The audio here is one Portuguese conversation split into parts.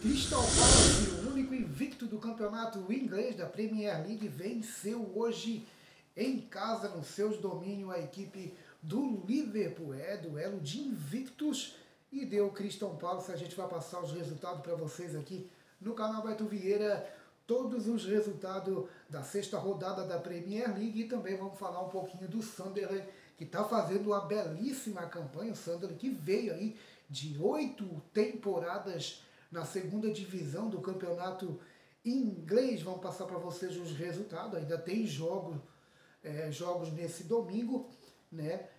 Crystal Palace, o único invicto do campeonato inglês da Premier League, venceu hoje em casa, nos seus domínios, a equipe do Liverpool. É duelo de invictos e deu Crystal Palace. A gente vai passar os resultados para vocês aqui no canal Beto Vieira, todos os resultados da sexta rodada da Premier League, e também vamos falar um pouquinho do Sunderland, que está fazendo uma belíssima campanha. O Sunderland que veio aí de 8 temporadas na segunda divisão do campeonato inglês. Vamos passar para vocês os resultados. Ainda tem jogos nesse domingo, né?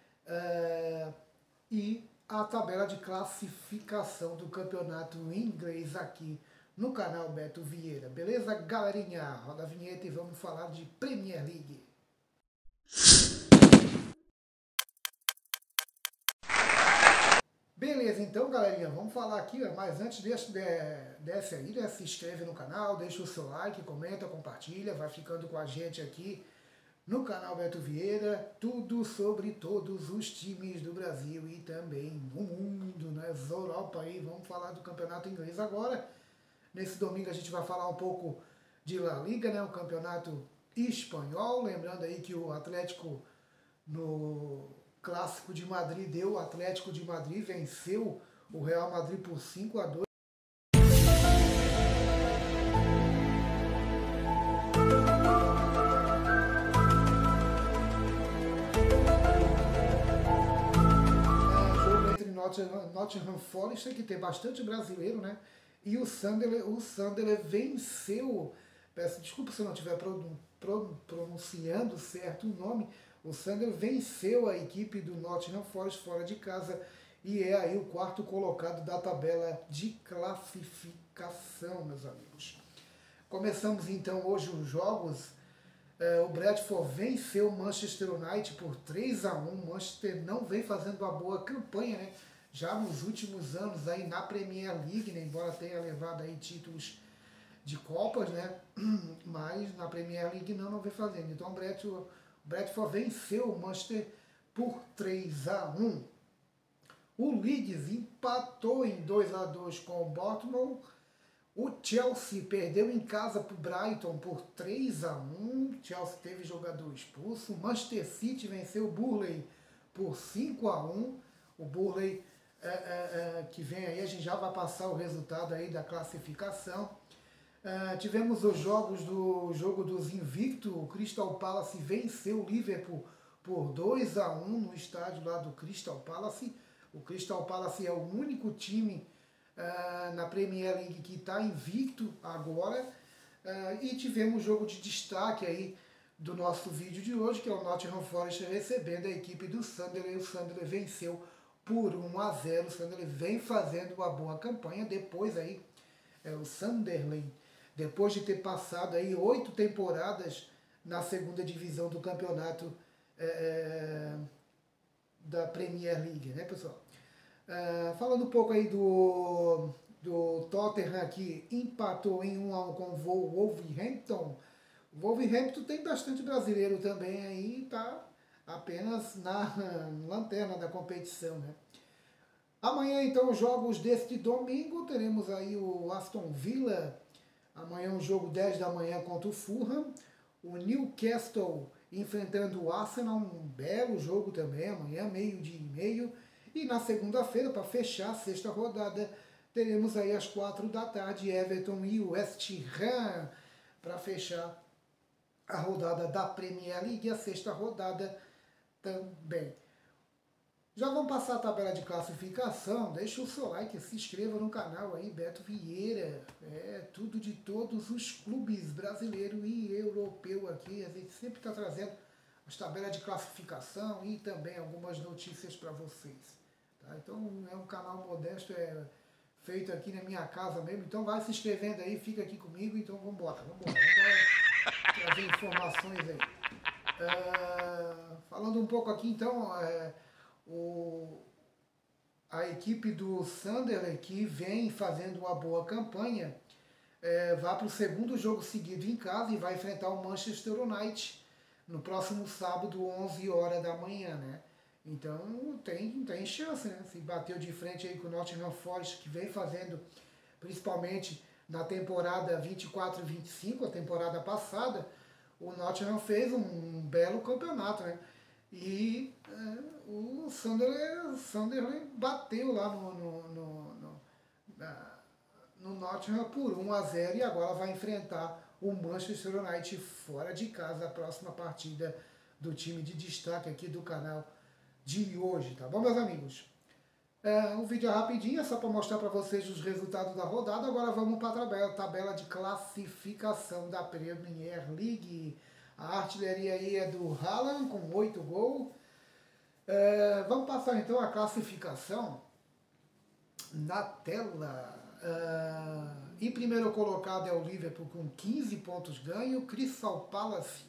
E a tabela de classificação do campeonato inglês aqui no canal Beto Vieira. Beleza, galerinha? Roda a vinheta e vamos falar de Premier League. Beleza, então, galerinha, vamos falar aqui, mas antes desce aí, né, se inscreve no canal, deixa o seu like, comenta, compartilha, vai ficando com a gente aqui no canal Beto Vieira, tudo sobre todos os times do Brasil e também do mundo, né, Europa aí. Vamos falar do campeonato inglês agora. Nesse domingo a gente vai falar um pouco de La Liga, né, o campeonato espanhol, lembrando aí que o Atlético no Clássico de Madrid o Atlético de Madrid venceu o Real Madrid por 5-2. Jogo entre Nottingham Forest, que tem bastante brasileiro, né? E o Sunderland venceu. Peço desculpa se eu não estiver pronunciando certo o nome. O Sunderland venceu a equipe do Nottingham Forest fora de casa e é aí o quarto colocado da tabela de classificação, meus amigos. Começamos então hoje os jogos. O Bradford venceu o Manchester United por 3-1. O Manchester não vem fazendo uma boa campanha, né? Já nos últimos anos aí na Premier League, né? Embora tenha levado aí títulos de Copas, né? Mas na Premier League não vem fazendo. Então o Bradford venceu o Manchester por 3-1. O Leeds empatou em 2-2 com o Bournemouth. O Chelsea perdeu em casa para o Brighton por 3-1. Chelsea teve jogador expulso. O Manchester City venceu o Burnley por 5-1. O Burnley que vem aí, a gente já vai passar o resultado aí da classificação. Tivemos os jogos do jogo dos invictos. O Crystal Palace venceu o Liverpool por 2-1 no estádio lá do Crystal Palace. O Crystal Palace é o único time na Premier League que está invicto agora. E tivemos jogo de destaque aí do nosso vídeo de hoje, que é o Nottingham Forest recebendo a equipe do Sunderland. O Sunderland venceu por 1-0. O Sunderland vem fazendo uma boa campanha. Depois aí, o Sunderland, depois de ter passado aí 8 temporadas na segunda divisão do campeonato da Premier League, né, pessoal? Falando um pouco aí do Tottenham, que empatou em 1-1 com o Wolverhampton. O Wolverhampton tem bastante brasileiro também aí, tá apenas na lanterna da competição, né? Amanhã, então, os jogos deste domingo, teremos aí o Aston Villa. Amanhã um jogo 10 da manhã contra o Fulham. O Newcastle enfrentando o Arsenal, um belo jogo também, amanhã, 12h30. E na segunda-feira, para fechar a sexta rodada, teremos aí às 4 da tarde Everton e West Ham, para fechar a rodada da Premier League e a sexta rodada também. Já vamos passar a tabela de classificação. Deixa o seu like, se inscreva no canal aí, Beto Vieira. Tudo de todos os clubes brasileiro e europeu aqui. A gente sempre está trazendo as tabelas de classificação e também algumas notícias para vocês. Tá? Então é um canal modesto, feito aqui na minha casa mesmo. Então vai se inscrevendo aí, fica aqui comigo. Então vamos trazer informações aí. Falando um pouco aqui então, a equipe do Sunderland, que vem fazendo uma boa campanha, vai para o segundo jogo seguido em casa e vai enfrentar o Manchester United no próximo sábado, 11 horas da manhã, né? Então tem chance, né? Se bateu de frente aí com o Nottingham Forest, que vem fazendo principalmente na temporada 24 e 25, a temporada passada, o Nottingham fez um belo campeonato, né? E o Sunderland bateu lá no Nottingham por 1-0 e agora vai enfrentar o Manchester United fora de casa, a próxima partida do time de destaque aqui do canal de hoje, tá bom, meus amigos? Um vídeo rapidinho, é só para mostrar para vocês os resultados da rodada. Agora vamos para a tabela de classificação da Premier League. A artilharia aí é do Haaland com 8 gols. Vamos passar então a classificação na tela. Em primeiro colocado é o Liverpool com 15 pontos ganho. Crystal Palace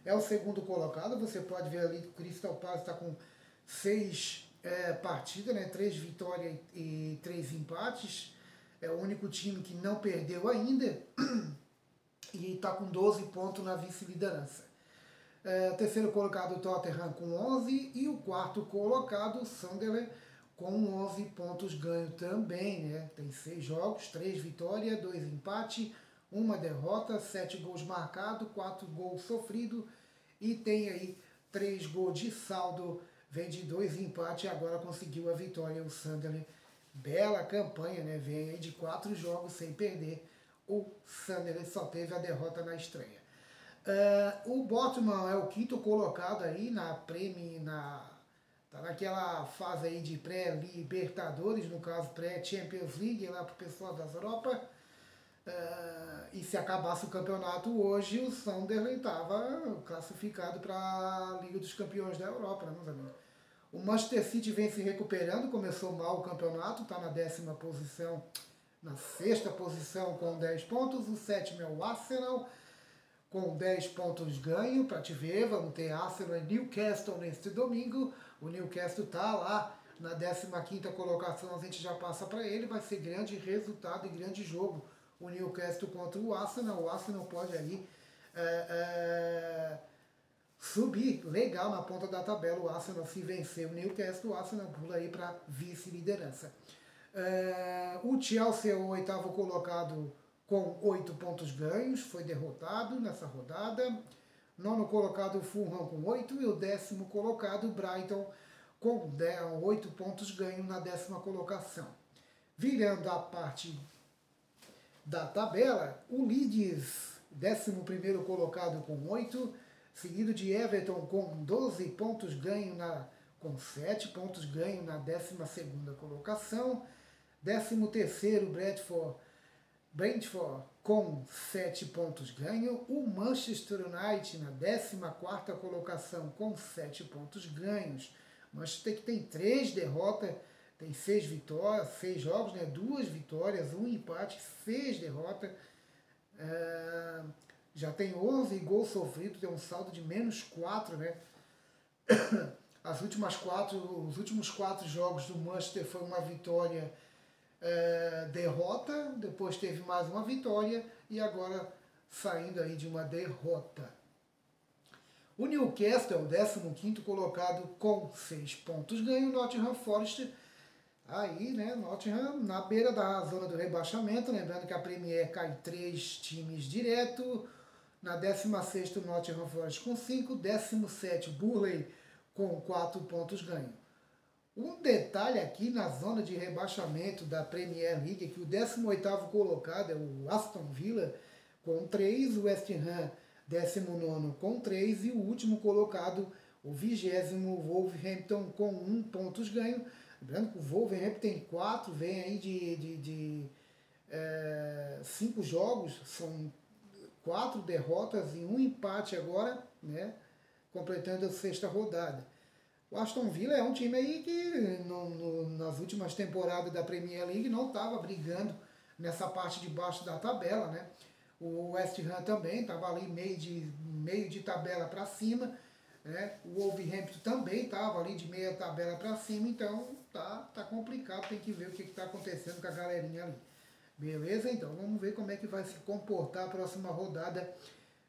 é o segundo colocado. Você pode ver ali que o Crystal Palace está com 6 partidas, né? 3 vitórias e 3 empates. É o único time que não perdeu ainda e está com 12 pontos na vice-liderança. Terceiro colocado o Tottenham com 11 e o quarto colocado o Sunderland com 11 pontos ganho também, né? Tem 6 jogos, 3 vitórias, 2 empates, 1 derrota, 7 gols marcados, 4 gols sofridos e tem aí 3 gols de saldo. Vem de 2 empates e agora conseguiu a vitória o Sunderland. Bela campanha, né? Vem aí de 4 jogos sem perder. O Sunderland só teve a derrota na estreia. O Bournemouth é o quinto colocado aí na Premier, tá naquela fase aí de pré-Libertadores, no caso pré-Champions League, lá pro pessoal das Europa. E se acabasse o campeonato hoje, o Sunderland estava classificado para a Liga dos Campeões da Europa, né, meus amigos? O Manchester City vem se recuperando, começou mal o campeonato, está na 10ª posição, na 6ª posição com 10 pontos. O 7º é o Arsenal, com 10 pontos ganho, para te ver, vamos ter Arsenal e Newcastle neste domingo. O Newcastle está lá na 15ª colocação, a gente já passa para ele, vai ser grande resultado e grande jogo. O Newcastle contra o Arsenal pode aí subir legal na ponta da tabela. O Arsenal, se vencer o Newcastle, o Arsenal pula aí para vice-liderança. O Chelsea é o 8º colocado com 8 pontos ganhos, foi derrotado nessa rodada. 9º colocado o Fulham com 8 e o 10º colocado o Brighton com 8 pontos ganhos na 10ª colocação. Virando a parte da tabela, o Leeds, 11º colocado com 8, seguido de Everton com 12 pontos ganho com 7 pontos ganho na 12ª colocação. 13º Brentford com 7 pontos ganho. O Manchester United na 14ª colocação com 7 pontos ganhos. Manchester que tem 3 derrotas, tem 6 vitórias, 6 jogos, né? 2 vitórias, 1 empate, 6 derrotas. Já tem 11 gols sofridos, tem um saldo de -4, né? Os últimos 4 jogos do Manchester foi uma vitória, derrota, depois teve mais uma vitória e agora saindo aí de uma derrota. O Newcastle é o 15º colocado com 6 pontos ganho. O Nottingham Forest aí, né, Nottingham na beira da zona do rebaixamento, lembrando que a Premier cai 3 times direto. Na 16ª o Nottingham Forest com 5, 17º Burnley com 4 pontos ganho. Um detalhe aqui na zona de rebaixamento da Premier League é que o 18º colocado é o Aston Villa com 3, o West Ham 19º com 3 e o último colocado, o 20º Wolverhampton com 1 pontos ganho. Lembrando que o Wolverhampton tem 4, vem aí de 5 jogos, são 4 derrotas e 1 empate agora, né, completando a 6ª rodada. O Aston Villa é um time aí que nas últimas temporadas da Premier League não estava brigando nessa parte de baixo da tabela, né? O West Ham também estava ali meio de tabela para cima, né? O Wolverhampton também estava ali de meia tabela para cima, então tá complicado, tem que ver o que está acontecendo com a galerinha ali. Beleza? Então vamos ver como é que vai se comportar a próxima rodada,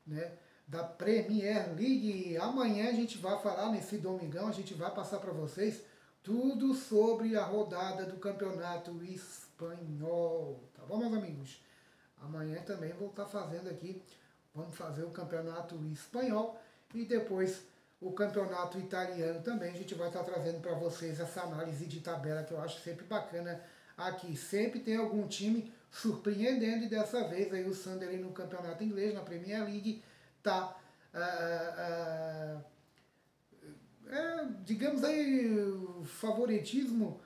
né, da Premier League. Amanhã a gente vai falar, nesse domingão, a gente vai passar para vocês tudo sobre a rodada do campeonato espanhol. espanhol. Tá bom, meus amigos? Amanhã também vou estar fazendo aqui, vamos fazer o campeonato espanhol e depois o campeonato italiano também. A gente vai estar trazendo para vocês essa análise de tabela que eu acho sempre bacana aqui. Sempre tem algum time surpreendendo e dessa vez aí o Sunderland no campeonato inglês, na Premier League, tá... digamos aí, o favoritismo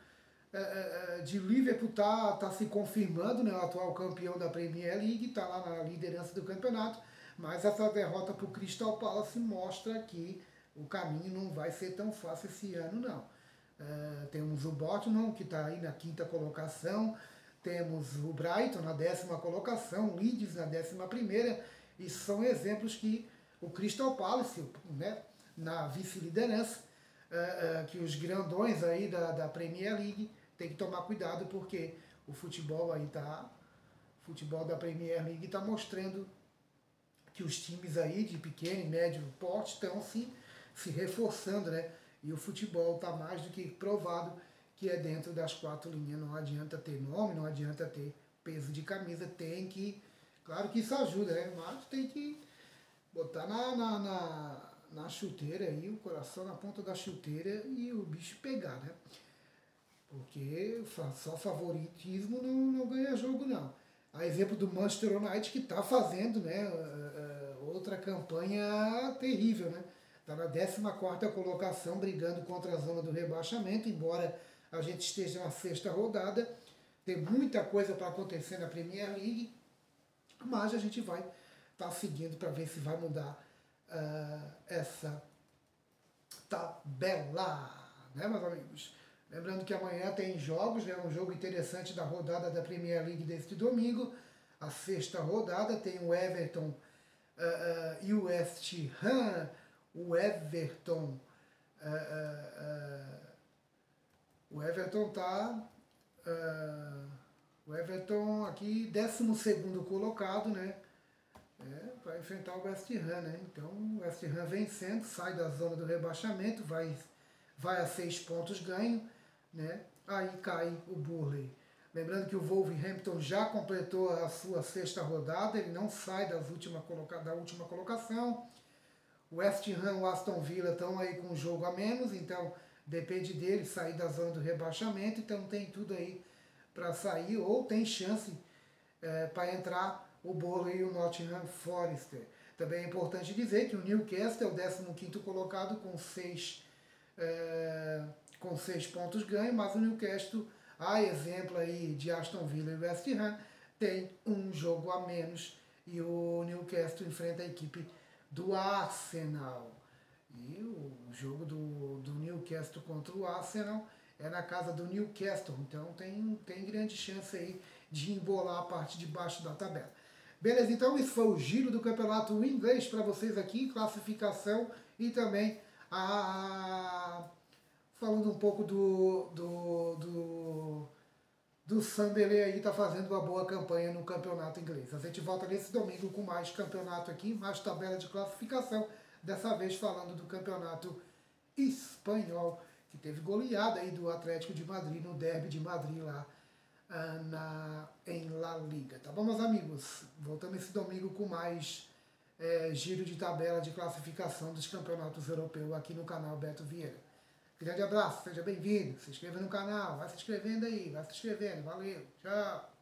de Liverpool tá se confirmando, né, o atual campeão da Premier League, está lá na liderança do campeonato, mas essa derrota para o Crystal Palace mostra que o caminho não vai ser tão fácil esse ano, não. Temos o Bournemouth, que está aí na 5ª colocação, temos o Brighton na 10ª colocação, o Leeds na 11ª, e são exemplos que o Crystal Palace, né, na vice-liderança, que os grandões aí da Premier League tem que tomar cuidado, porque o futebol aí o futebol da Premier League está mostrando que os times aí de pequeno e médio porte estão se reforçando, né? E o futebol está mais do que provado que é dentro das 4 linhas. Não adianta ter nome, não adianta ter peso de camisa, tem que... Claro que isso ajuda, né? Mas tem que botar na chuteira aí, o coração na ponta da chuteira e o bicho pegar, né? Porque só favoritismo não ganha jogo, não. A exemplo do Manchester United, que está fazendo, né, outra campanha terrível, né? Está na 14ª colocação, brigando contra a zona do rebaixamento, embora a gente esteja na 6ª rodada. Tem muita coisa para acontecer na Premier League, mas a gente vai estar seguindo para ver se vai mudar essa tabela, né, meus amigos? Lembrando que amanhã tem jogos, né, um jogo interessante da rodada da Premier League deste domingo, a 6ª rodada, tem o Everton e o West Ham. O Everton tá... o Everton aqui, 12º colocado, né? Para enfrentar o West Ham, né? Então o West Ham vencendo, sai da zona do rebaixamento, vai a 6 pontos ganho, né? Aí cai o Burnley. Lembrando que o Wolverhampton já completou a sua 6ª rodada, ele não sai da última colocação. O West Ham e o Aston Villa estão aí com um jogo a menos, então depende dele sair da zona do rebaixamento, então tem tudo aí para sair, ou tem chance para entrar o Burnley e o Nottingham Forest. Também é importante dizer que o Newcastle é o 15º colocado com 6 pontos ganhos, mas o Newcastle, a exemplo aí de Aston Villa e West Ham, tem um jogo a menos e o Newcastle enfrenta a equipe do Arsenal. E o jogo do Newcastle contra o Arsenal é na casa do Newcastle, então tem grande chance aí de embolar a parte de baixo da tabela. Beleza, então esse foi o giro do campeonato inglês para vocês aqui, classificação e também falando um pouco do Sunderland aí, tá fazendo uma boa campanha no campeonato inglês. A gente volta nesse domingo com mais campeonato aqui, mais tabela de classificação, dessa vez falando do campeonato espanhol, que teve goleada aí do Atlético de Madrid no derby de Madrid lá em La Liga. Tá bom, meus amigos? Voltamos esse domingo com mais giro de tabela de classificação dos campeonatos europeus aqui no canal Beto Vieira. Grande abraço, seja bem-vindo, se inscreva no canal, vai se inscrevendo aí, vai se inscrevendo, valeu, tchau!